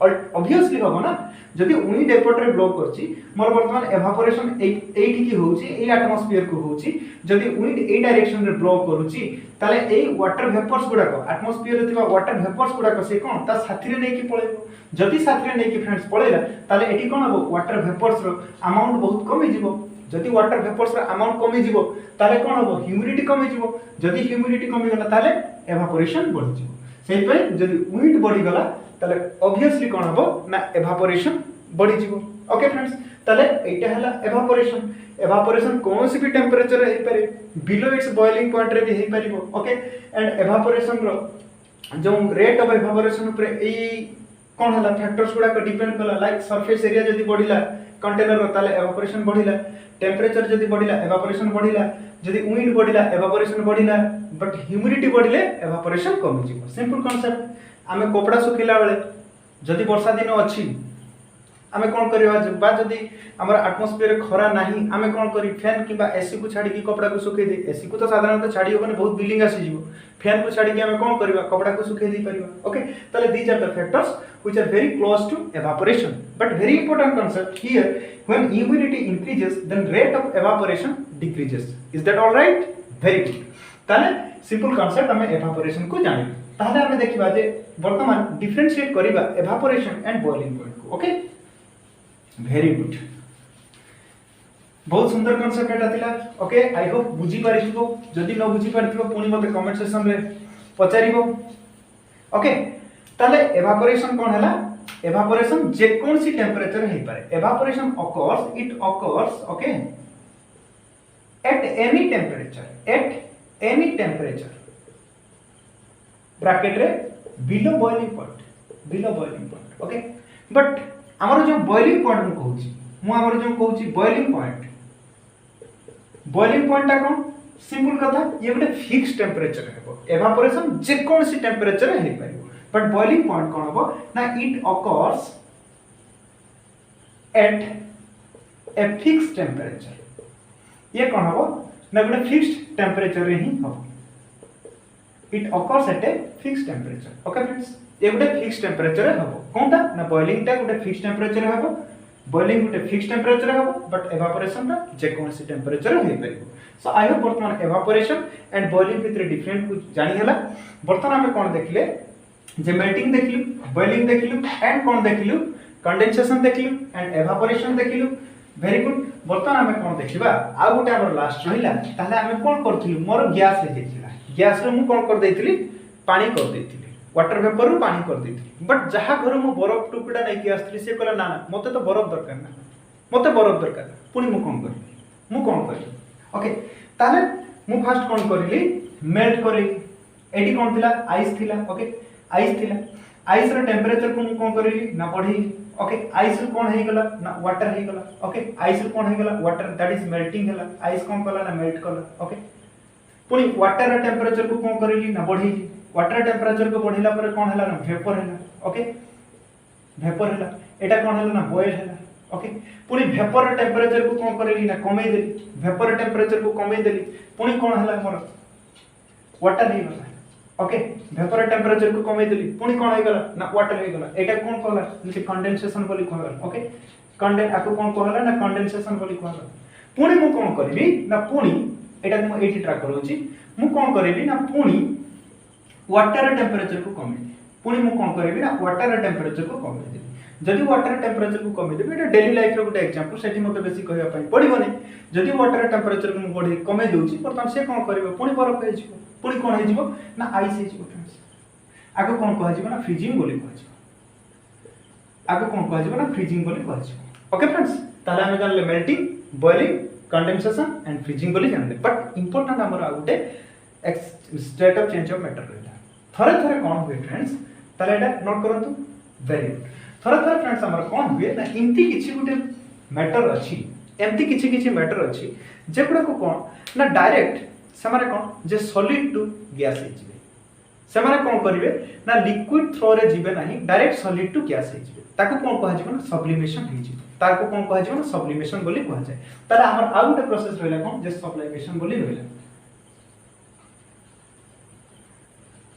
ऑब्वियसली होबो ना जदि विंड एपट रे ब्लो करछि मोर वर्तमान एवापोरेशन एठी की होउछि ए एटमॉस्फेयर को होउछि जदि विंड ए डायरेक्शन रे ब्लो करूछि ताले ए वाटर वेपर्स गुडा को एटमॉस्फेयर रे थिबा वाटर वेपर्स गुडा को से कोन ता साथी रे नै कि पळेबो जदि साथी रे नै कि फ्रेंड्स पळेला ताले एठी कोन हबो वाटर वेपर्स रो अमाउंट बहुत कमी जिवो जदि वाटर वेपर्स रो अमाउंट कमी जिवो ताले कोन हबो ह्यूमिडिटी कमी जिवो जदि ह्यूमिडिटी कमी गला ताले एवापोरेशन बढ़ि जिवो सेहि पे जदि विंड बढ़ि गला ताले ऑब्वियसली कोन हबो ना एवापोरेशन बढ़ि जिवो ओके फ्रेंड्स ताले एटा हला एवापोरेशन कोनोसी भी टेंपरेचर रे हे पारे बिलो इट्स बॉइलिंग पॉइंट रे भी हे परिबो ओके एंड एवापोरेशन रो जो रेट ऑफ एवापोरेशन ऊपर ए कोन हला फैक्टर्स गुडा को डिपेंड कला लाइक सरफेस एरिया जदी बढ़िला कंटेनर रो ताले एवापोरेशन बढ़िला टेंपरेचर जदी बढ़िला एवापोरेशन बढ़िला जदी विंड बढ़िला एवापोरेशन बढ़िला बट ह्यूमिडिटी बढ़िले एवापोरेशन कमी जिवो सिंपल कांसेप्ट आमे कपड़ा सुखिला बेले जदी वर्षा दिन अछि आमे कोन करबा बा जदी हमर एटमॉस्फेयर खरा नाही आमे कोन करी फैन किबा एसी को छाडी की कपड़ा को सुखे दे एसी को तो साधारणतः छाडी होबने बहुत बिलिंग आसी जिवो फैन को छाडी की आमे कोन करबा कपड़ा को सुखे दी परिबा ओके ताले these are the factors which are very close to evaporation but very important concept here when humidity increases then rate of evaporation decreases is that all right very good ताले सिंपल कांसेप्ट हमें एवापोरेशन को जानि ताले हमें देखिबा जे वर्तमान डिफरेंशिएट करिबा एवापोरेशन एंड बॉइलिंग पॉइंट को ओके वेरी गुड बहुत सुंदर कांसेप्ट एटा थिला ओके आई होप बुझी पारिथिबो जदी न बुझी पारिथिबो पुनी मते कमेंट सेक्शन रे पचारिबो ओके ताले एवापोरेशन कोन हला एवापोरेशन जे कोन सी टेंपरेचर हे पारे evaporation occurs okay at any temperature bracket रे below boiling point okay but हमर जो बॉइलिंग पॉइंट को कहूची मु हमर जो कहूची बॉइलिंग पॉइंट ता कोन सिंपल कथा ये गोटे फिक्स टेंपरेचर हेबो एवापोरेशन जे कोन सी टेंपरेचर हे परिबो बट बॉइलिंग पॉइंट कोन हबो ना it occurs at a fix temperature ये कोन हबो ना गोटे फिक्स्ड टेंपरेचर रे ही हबो it occurs at a fix temperature okay friends ये गोटे फिक्स टेम्परेचर हबो कोनटा ना बॉइलिंग टा गोटे फिक्स टेम्परेचर हबो बॉइलिंग गोटे फिक्स टेम्परेचर हबो बट एवापोरेशन टा जे कोनसी टेम्परेचर हे परिबो सो आई होप वर्तमान एवापोरेशन एंड बॉइलिंग भितर डिफरेंट कुछ जानि हला वर्तमान हम कोन देखले जे मेल्टिंग देखलु बॉइलिंग देखलु एंड कोन देखलु कंडेंसेशन देखलु एंड एवापोरेशन देखलु वेरी गुड वर्तमान हम कोन देखिबा आ गोटे हमर लास्ट रहिला ताले हम कोन करथिलु मोर गैस हे जेतिला गैस रे मु कोन कर देथिली पानी कर देथिली वाटर वेपर रु पानी कर देथिली बट जहा घर मु बरफ टुकड़ा नै कि आस्त्री से कहला ना ना मते तो बरफ दरकार ना मते बरफ दरकार पुनी मु कोन करी ओके ताले मु फर्स्ट कोन करली मेल्ट करी एडी कोन थिला आइस थिला ओके आइस थिला आइस रो टेम्परेचर को मु कोन करली ना बढ़ी ओके आइस रो कोन हे गला ना वाटर हे गला ओके आइस रो कोन हे गला वाटर दैट इज मेल्टिंग हला आइस कोन कला ना मेल्ट कला ओके पुनी वाटर रो टेम्परेचर को कोन करली ना बढ़ी वाटर टेम्परेचर को बढ़िला पर कोन हला ना वेपर हला ओके वेपर हला एटा कोन हला ना बॉयल हला ओके पुनी वेपर टेम्परेचर को कोन करली ना कमे देली वेपर टेम्परेचर को कमे देली पुनी कोन हला मोर वाटर हे गला ओके वेपर टेम्परेचर को कमे देली पुनी कोन हे गला ना वाटर हे गला एटा कोन कहला जे कंडेंसेशन बोली कहला ओके कंडेन आको कोन कहला ना कंडेंसेशन बोली कहला पुनी मु कोन करबी ना पुनी एटा मु एटी ट्रैक करूची मु कोन करबी ना पुनी वाटर टेम्परेचर को कमे पुनी मु कोन करबी ना वाटर टेम्परेचर को कमे देबी जदि वाटर टेम्परेचर को कमे देबी एटा डेली लाइफ रो गुटे एग्जांपल सेठी मते बेसी कहया पई पडिबोनी जदि वाटर टेम्परेचर को मु बढ़ी कमे दोची परतन से कोन करबो पुनी बरफ हे जिवो पुनी कोन हे जिवो ना आइस हे जिवो फ्रेंड्स आगो कोन कह जिवो ना फ्रीजिंग बोली कह जिवो आगो कोन कह जिवो ना फ्रीजिंग बोली कह जिवो ओके फ्रेंड्स ताले हम जानले melting boiling condensation and freezing बोली जानले बट इंपोर्टेंट हमर आ गुटे state of change of matter रहला थरे थरे कोन हुए फ्रेंड्स ताले एटा नोट करंतु वेरी गुड थरे थरे फ्रेंड्स हमर कोन हुए ना इमती किछि गुटे मैटर अछि एमती किछि मैटर अछि जेकड़ा को कोन ना डायरेक्ट समारे कोन जे सॉलिड टू गैस हे जिवे समारे कोन करिवे ना लिक्विड थ्रो रे जिवे नाही डायरेक्ट सॉलिड टू गैस हे जिवे ताको कोन कह जिवो ना सब्लिमेशन हे जिवे ताको कोन कह जिवो ना सब्लिमेशन बोली कह जाय ताले हमर आ गुटे प्रोसेस रहला कोन जे सब्लिमेशन बोली रहला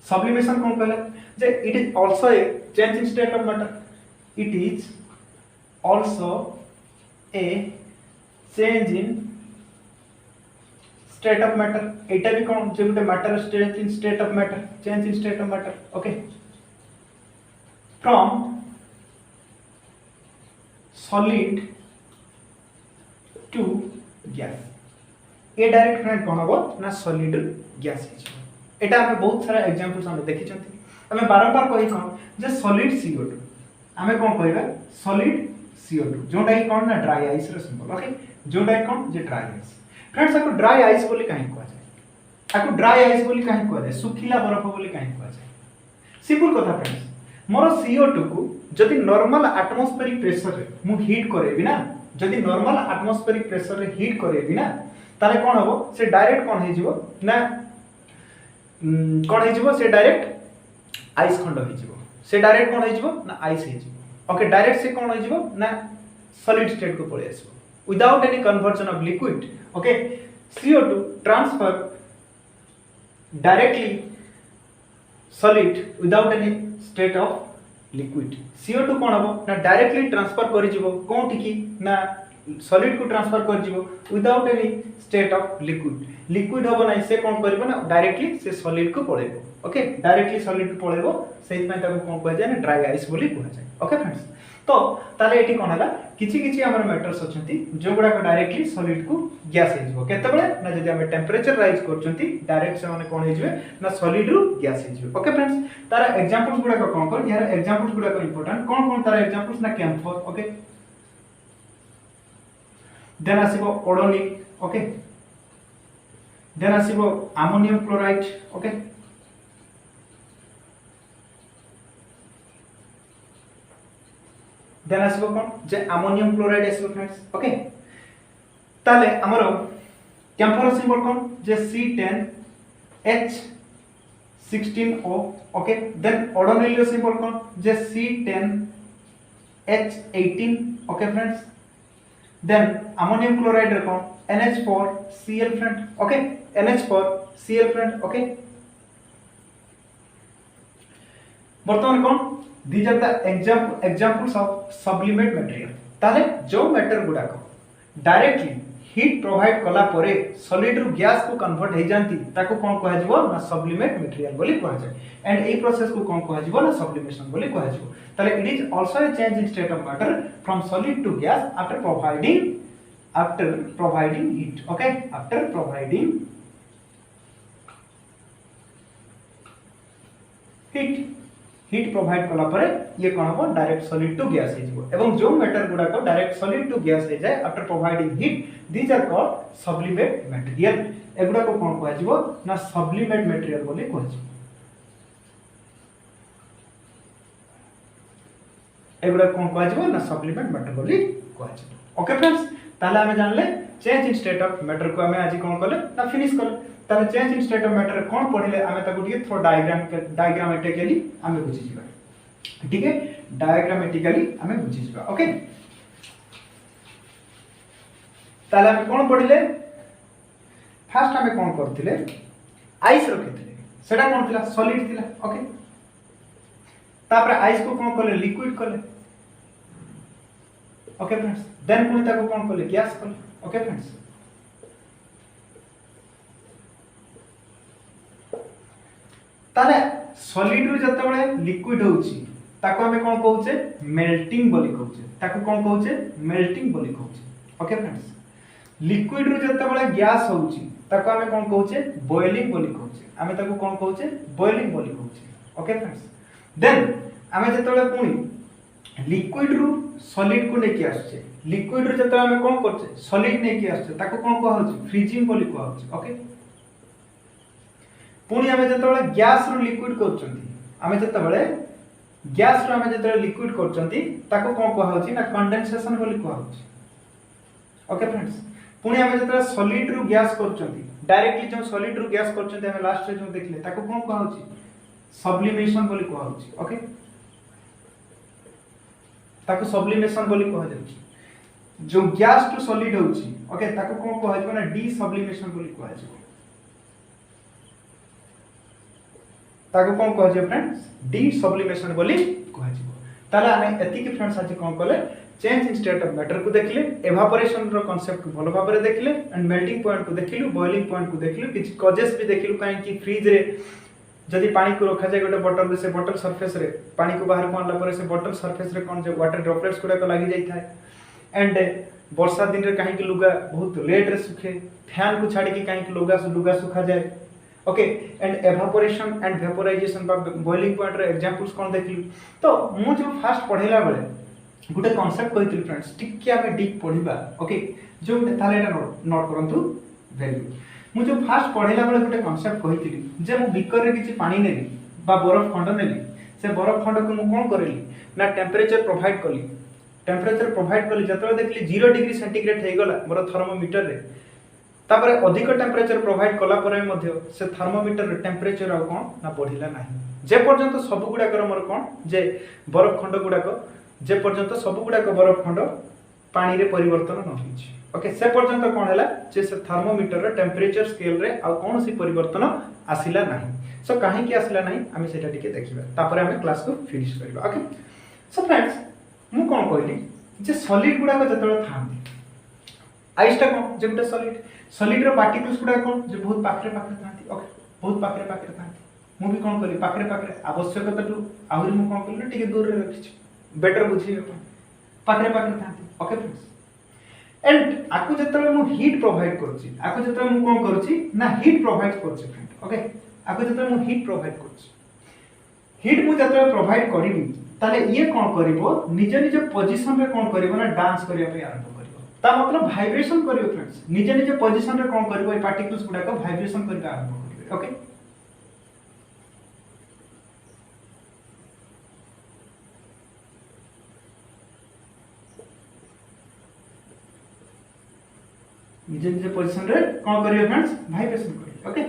sublimation कौन कहला जे it is also a change in state of matter it is also a change in state of matter एटा भी कौन जे गुटे matter change in state of matter change in state of matter okay from solid to gas ये डायरेक्ट फ्रेंड कौन हो ना solid gas है एटा हमें बहुत सारा एग्जांपल्स हम देखि छथि हमें बारंबार कहि कोन जे सॉलिड CO2 हमें कोन कहबा सॉलिड CO2 जोटा ही कोन ना ड्राई आइस रो सिंबल ओके जोटा ही कोन जे ड्राई आइस फ्रेंड्स आको ड्राई आइस बोली काहे कहै जाय आको ड्राई आइस बोली काहे कहै जाय सुखिला बरफ बोली काहे कहै जाय सिंपल कथा फ्रेंड्स मोर CO2 को जदि नॉर्मल एटमॉस्फेरिक प्रेशर रे मु हीट करेबी ना जदि नॉर्मल एटमॉस्फेरिक प्रेशर रे हीट करेबी ना ताले कोन होबो से डायरेक्ट कोन हे जिवो ना कोन हे जिवो से डायरेक्ट आइस खंड हे जिवो से डायरेक्ट कोन हे जिवो ना आइस हे जिवो ओके डायरेक्ट से कोन हे जिवो ना सॉलिड स्टेट को पळे आसबो without any conversion of liquid okay CO2 transfer directly solid without any state of liquid CO2 कोन हबो ना डायरेक्टली ट्रांसफर करि जिवो कोन ठिकी ना सॉलिड को ट्रांसफर कर जिवो without any state of liquid होबो नै से कोन करबो ना डायरेक्टली से सॉलिड को पळेबो ओके डायरेक्टली सॉलिड को पळेबो सेहि पय ताको कोन कहै जाय ना ड्राई आइस बोली कहै जाय ओके फ्रेंड्स तो ताले एठी कोन हला किछि हमर मैटर्स अछंती जो गुडा को डायरेक्टली सॉलिड को गैस हे जिवो केते बेले ना जदि हम टेंपरेचर राइज करचंती डायरेक्ट से माने कोन हे जिवे ना सॉलिड रु गैस हे जिवे ओके फ्रेंड्स तारा एग्जांपल्स गुडा को कोन कर यार एग्जांपल्स गुडा को इंपोर्टेंट कोन तारा एग्जांपल्स ना camphor okay then asibo odonic okay then asibo ammonium chloride okay then asibo kon je ammonium chloride asibo friends okay tale amaro camphor symbol kon je C10H16O okay then odonyl symbol kon je C10H18 okay friends then ammonium chloride रे कौन NH4Cl friend okay NH4Cl friend okay बर्तमान कौन these are the examples of sublimate material ताले जो मैटर गुडा को डायरेक्टली हीट प्रोवाइड कला परे सॉलिड रु गैस को कन्वर्ट हे जानती ताको कोन कहै जबो ना सब्लिमेट मटेरियल बोली कहै जाय एंड ए प्रोसेस को कोन कहै जबो ना सब्लिमेशन बोली कहै जबो ताले it is also a change in state of matter from solid to gas after providing heat okay after providing heat provide कला परे ये कोन हो डायरेक्ट सॉलिड टू गैस हे जबो एवं जो मैटर गुडा को डायरेक्ट सॉलिड टू गैस हे जाय after providing heat these are called sublimate material एगुडा को कोन कहै जबो ना सब्लिमेट मटेरियल बोली कहै जबो एगुडा कोन कहै जबो ना सब्लिमेट मटेरियल बोली कहै जबो ओके फ्रेंड्स ताले हमें जानले change in state of matter को हमें आज कोन करले ना फिनिश करले ताले change in state of matter कोन पढिले हमें ताको ଟିକେ थोड़ा डायग्रामेटिकली हमें बुझी जिबा ठीक है डायग्रामेटिकली हमें बुझी जिबा ओके ताले हमें कोन पढिले फर्स्ट हमें कोन करथिले आइस रखिथिले सेटा कोन थिला सॉलिड थिला ओके तापर आइस को कोन करले लिक्विड करले ओके फ्रेंड्स देन पुनी ताको कोन करले गैस करले ओके फ्रेंड्स ताले सॉलिड रु जते बळे लिक्विड होउची ताको हमें कोन कहउचे मेल्टिंग बोली कहउचे ताको कोन कहउचे मेल्टिंग बोली कहउचे ओके फ्रेंड्स लिक्विड रु जते बळे गैस होउची ताको हमें कोन कहउचे बॉइलिंग बोली कहउचे हमें ताको कोन कहउचे बॉइलिंग बोली कहउचे ओके फ्रेंड्स देन हमें जते बळे पुनी लिक्विड रु सॉलिड को नेकी आछे लिक्विड रु जते हमें कोन करछे सॉलिड नेकी आछे ताको कोन कहउचे फ्रीजिंग बोली कहउचे ओके पुनी हमें जते बळे गैस रु लिक्विड करछंती हमें जते बळे गैस रु हमें जते बळे लिक्विड करछंती ताको कोन कहउची ना कंडेंसेशन बोली कहउची ओके फ्रेंड्स पुनी हमें जते सॉलिड रु गैस करछंती डायरेक्टली जो सॉलिड रु गैस करछंती हमें लास्ट रे जो देखले ताको कोन कहउची सब्लिमेशन बोली कहउची ओके ताको सब्लिमेशन बोली कह जाउची जो गैस टू सॉलिड होउची ओके ताको कोन कह जाबो ना डी सब्लिमेशन बोली कह जाबो ताको कोन कह जाबो फ्रेंड्स डी सब्लिमेशन बोली कह जाबो ताला हमें एति के फ्रेंड्स आज कोन कले change in state of matter को देखले एवापोरेशन रो कांसेप्ट को भलो भाबरे देखले एंड मेल्टिंग पॉइंट को देखिलु बॉइलिंग पॉइंट को देखिलु किछ कॉजेस भी देखिलु काहे कि फ्रीज रे जदि पानी को रखा जाए गोटे बोतल रे से बोतल सरफेस रे पानी को बाहर को आनला पर से बोतल सरफेस रे कोन जे वाटर ड्रॉपलेट्स गुडा को लागि जाई थाए एंड वर्षा दिन रे काहे कि लुगा बहुत लेट रे सुखे फैन को छाडी कि काहे कि लुगा सुखा जाए okay and evaporation and vaporisation बा बॉइलिंग पॉइंट रे एग्जांपल्स कोन देखिलु तो मु जो फास्ट पढेला बेले गुटे कांसेप्ट कहितली फ्रेंड्स टिक्की आमे डीप पढिबा ओके जो ताले एटा नोट करंतु वैल्यू मु जो फास्ट पढेला बेले गुटे कांसेप्ट कहितली जे मु बिकर रे किछि पानी नेली बा बरफ खंड नेली से बरफ खंड को मु कोन करली ना टेंपरेचर प्रोवाइड कली जतले देखली 0 डिग्री सेंटीग्रेड हे गला मोर थर्मोमीटर रे तापर अधिक टेंपरेचर प्रोवाइड कला परे मध्ये से थर्मोमीटर रे टेंपरेचर आ कोन ना बढ़िला नाही जे पर्यंत सब गुडा कर मोर कोन जे बरफ खंड गुडा को जे पर्यंत सब गुडा को बरफ खंड पानी रे परिवर्तन न होइछि ओके से पर्यंत कोन हैला जे से थर्मोमीटर रे टेंपरेचर स्केल रे आ कोन सी परिवर्तन आसिला नाही सो काहे कि आसिला नाही आमे सेटा टिके देखिबा तापर आमे क्लास को फिनिश करबा ओके सो फ्रेंड्स मु कोन कहली जे सॉलिड गुडा को जतले थांती आइस टा कोन जे गुटा सॉलिड रो पार्टिकल्स गुडा कोन जे बहुत पाखरे थांती ओके बहुत पाखरे थांती मु भी कोन करली पाखरे आवश्यकता टू आहुरी मु कोन करली टिके दूर रे रखिछि बेटर बुझी पाखरे थांती ओके फ्रेंड्स एंड आकु जतले मु हीट प्रोवाइड करछि आकु जतले मु कोन करछि ना हीट प्रोवाइड करछि फ्रेंड ओके आकु जतले मु हीट प्रोवाइड करछि हीट मु जतले प्रोवाइड करिवि ताले ये कोन करिवो निज निज पोजीशन रे कोन करिवो ना डांस करिया पे आरंभ करिवो ता मतलब वाइब्रेशन करिवो फ्रेंड्स निज निज पोजीशन रे कोन करिवो ए पार्टिकल्स गुडा को वाइब्रेशन करिया आरंभ करिवो ओके निजे पोजीशन रे कोन करियो फ्रेंड्स वाइब्रेशन करियो ओके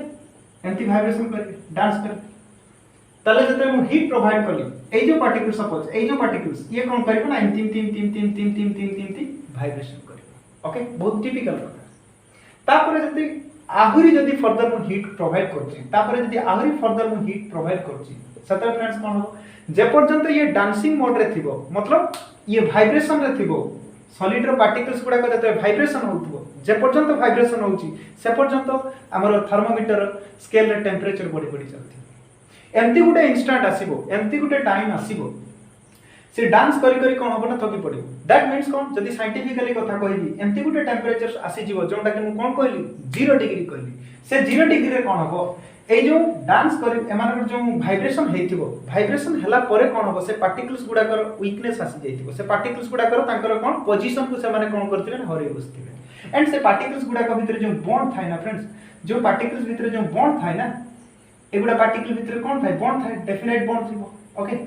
एंटी वाइब्रेशन करियो डांस करियो ताले जते मु हीट प्रोवाइड करली ए जो पार्टिकल्स सपोज ए जो पार्टिकल्स ये कोन करियो ना तीन वाइब्रेशन करियो ओके बहुत टिपिकल प्रकार तापर जते आहुरी जदि फर्दर मु हीट प्रोवाइड करछि तापर जदि आहुरी फर्दर मु हीट प्रोवाइड करछि सतरे फ्रेंड्स कोन हो जे पर्यंत ये डांसिंग मोड रे थिबो मतलब ये वाइब्रेशन रे थिबो सॉलिड रो पार्टिकल्स गुडा को जते वाइब्रेशन होतबो जे पर्यंत वाइब्रेशन होउची से पर्यंत हमर थर्मोमीटर स्केल रे टेंपरेचर बढी बढी चलथि एमती गुटे इंस्टेंट आसीबो एमती गुटे टाइम आसीबो से डांस करी करी कोन होबो ना थकी पड़िबो दैट मींस कोन जदी साइंटिफिकली कथा कहबी एमती गुटे टेंपरेचर आसी जीवो जोंटा कि मु कोन कहली 0 डिग्री कहली से 0 डिग्री रे कोन होबो ए जो डांस करी एमानकर जो वाइब्रेशन हेतिबो वाइब्रेशन हला परे कोन होबो से पार्टिकल्स गुडा कर वीकनेस आसी जाइतिबो से पार्टिकल्स गुडा कर तांकर कोन पोजीशन को से माने कोन करथिबे ना हरे बसथिबे एंड से पार्टिकल्स गुडा को भीतर जो बॉन्ड थाय ना फ्रेंड्स जो पार्टिकल्स भीतर जो बॉन्ड थाय ना एगुडा पार्टिकल भीतर कोन थाय बॉन्ड थाय डेफिनेट बॉन्ड थिबो ओके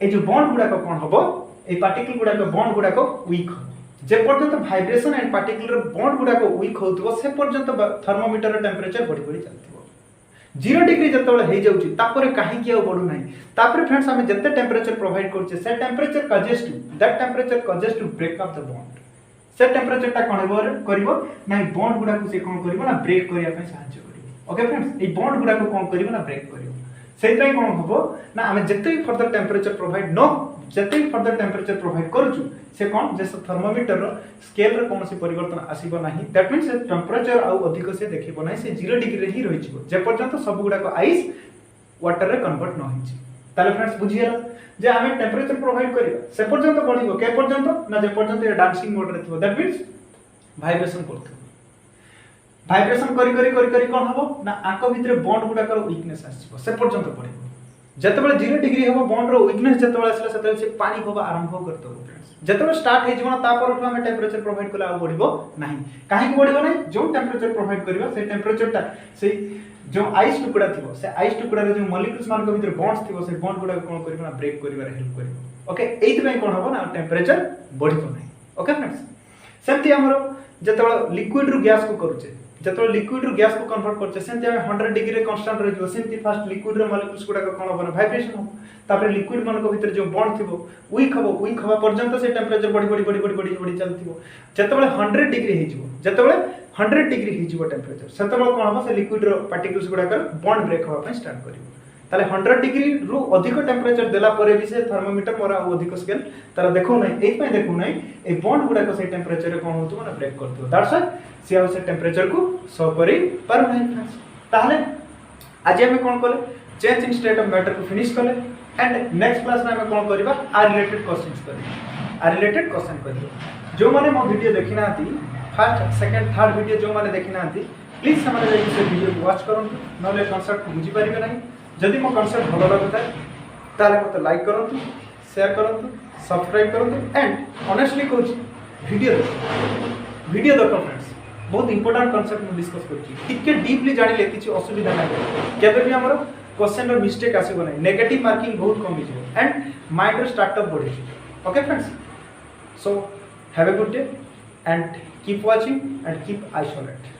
ए जो बॉन्ड गुडा को कोन होबो ए पार्टिकल गुडा को बॉन्ड गुडा को वीक हो जे पर्यंत वाइब्रेशन एंड पार्टिकल बॉन्ड गुडा को वीक होतबो से पर्यंत थर्मोमीटर टेंपरेचर बढ़ी बढ़ी चलथिबो 0 डिग्री जतबेले हे जाउची तापरे काहे कि बढ़ू नाही तापरे फ्रेंड्स हमें जत्ते टेंपरेचर प्रोवाइड करछे से temperature suggest to that temperature suggest to break up the bond से टेंपरेचर ता कोन करबो नाही बॉन्ड गुडा को से कोन करबो ना ब्रेक करिया पे सहायता करबो ओके फ्रेंड्स ए बॉन्ड गुडा को कोन करबो ना ब्रेक करबो सेतै कोन होबो ना हमें जत्ते फर्दर टेंपरेचर प्रोवाइड नो जत्ते फर्दर टेंपरेचर प्रोवाइड करछु से कोन जे थर्मोमीटर रो स्केल रो कोनसी परिवर्तन आसीबो नाही दैट मींस से टेंपरेचर आउ अधिक से देखिबो नाही से 0 डिग्री रे ही रहि छिबो जे पर्यंत सब गुडा को आइस वाटर रे कन्वर्ट न होइछि ताले फ्रेंड्स बुझियला जे हमें टेंपरेचर प्रोवाइड करियो से पर्यंत बढ़िबो के पर्यंत ना जे पर्यंत ये डांसिंग मोड रे थिबो दैट मींस वाइब्रेशन करथो वाइब्रेशन करी कोन हबो ना आको भितरे बॉन्ड गुडा कर वीकनेस आसीबो से पर्यंत बढ़िबो जतबेले 0 डिग्री हबो बॉन्ड रो वीकनेस जतबेले आसला सेतबेले से पानी होबा आरंभ करतो फ्रेंड्स जतबेले स्टार्ट हे जीवन तापर उठो हम टेंपरेचर प्रोवाइड कला आ बढ़िबो नाही काहे कि बढ़िबो नाही जो टेंपरेचर प्रोवाइड करबो से टेंपरेचर ता से जो आइस टुकड़ा थिबो से आइस टुकड़ा रे जो मॉलिक्यूल्स मान के भीतर बॉन्ड्स थिबो से बॉन्ड गुडा कोन करबो ना ब्रेक करिवार हेल्प करबो ओके एथि पय कोन हबो ना टेंपरेचर बढ़िबो नाही ओके फ्रेंड्स सेमति हमरो जतबेले लिक्विड रु गैस को करूचे जतो लिक्विड रु गैस को कन्वर्ट करछे सेंति हम 100 डिग्री रे कांस्टेंट रहि जो सेंति फर्स्ट लिक्विड रे मॉलिक्यूल्स गुडा कोन होबो ना वाइब्रेशन हो तापर लिक्विड मन को भीतर जो बॉन्ड थिबो वीक हवा पर्यंत से टेंपरेचर बढ़ी चलथिबो जतबेले 100 डिग्री हे जिवो जतबेले 100 डिग्री हे जिवो टेंपरेचर सेतबेले कोन होबो से लिक्विड रो पार्टिकल्स गुडा कर बॉन्ड ब्रेक होबा पे स्टार्ट करिवो ताले 100 डिग्री रु अधिक टेंपरेचर देला परे भी से थर्मोमीटर मोरा अधिक स्केल तारा देखो नै एई पय देखो नै ए बॉन्ड गुडा को से टेंपरेचर रे कोन होतबो ना ब्रेक करथिबो दैट्स व्हाई से आउ से टेंपरेचर को सो करी पर नै फ्रेंड्स ताले आज हम कोन कोले change in state of matter को फिनिश कले एंड नेक्स्ट क्लास में हम कोन करबा आर रिलेटेड क्वेश्चंस करबा आर रिलेटेड क्वेश्चन करबा जो माने मो वीडियो देखिना आती फर्स्ट सेकंड थर्ड वीडियो जो माने देखिना आती प्लीज हमारे जाई से वीडियो को वॉच करंतु नले कांसेप्ट बुझी परिबे नाही जदि मो कांसेप्ट भलो लागता ताले मते लाइक करंतु शेयर करंतु सब्सक्राइब करंतु एंड ऑनेस्टली कहूची वीडियो देखो फ्रेंड्स बहुत इंपोर्टेंट कांसेप्ट में डिस्कस करची टिके डीपली जानिले किछि असुविधा नै केबे भी हमर क्वेश्चन रो मिस्टेक आसीबो नै नेगेटिव मार्किंग बहुत कम हिजो एंड माइंड रो स्टार्टअप बढ़ी okay friends so have a good day and keep watching and keep isolate